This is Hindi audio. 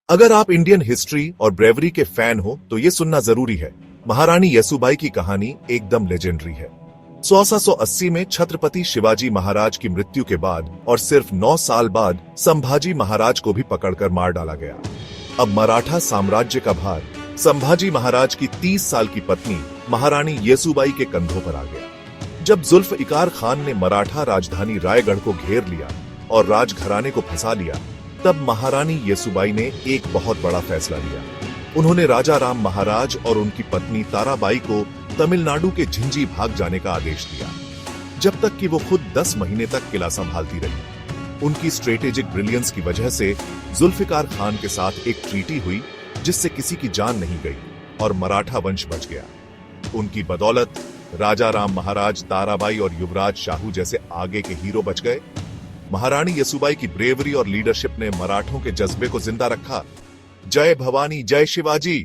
अगर आप इंडियन हिस्ट्री और ब्रेवरी के फैन हो तो ये सुनना जरूरी है। महारानी येसुबाई की कहानी एकदम लेजेंडरी है। 1680 में छत्रपति शिवाजी महाराज की मृत्यु के बाद और सिर्फ 9 साल बाद संभाजी महाराज को भी पकड़कर मार डाला गया। अब मराठा साम्राज्य का भार संभाजी महाराज की 30 साल की पत्नी महारानी येसुबाई के कंधों पर आ गया। जब जुल्फिकार खान ने मराठा राजधानी रायगढ़ को घेर लिया और राजघराने को फंसा लिया, तब महारानी येसुबाई ने एक बहुत बड़ा फैसला लिया। उन्होंने राजा राम महाराज और उनकी पत्नी ताराबाई को तमिलनाडु के झिंझी भाग जाने का आदेश दिया, जब तक कि वो खुद 10 महीने तक किला संभालती रही। उनकी स्ट्रेटेजिक ब्रिलियंस की वजह से जुल्फिकार खान के साथ एक ट्रीटी हुई जिससे किसी की जान नहीं गई और मराठा वंश बच गया। उनकी बदौलत राजा राम महाराज, ताराबाई और युवराज शाहू जैसे आगे के हीरो बच गए। महारानी येसुबाई की ब्रेवरी और लीडरशिप ने मराठों के जज्बे को जिंदा रखा। जय भवानी, जय शिवाजी।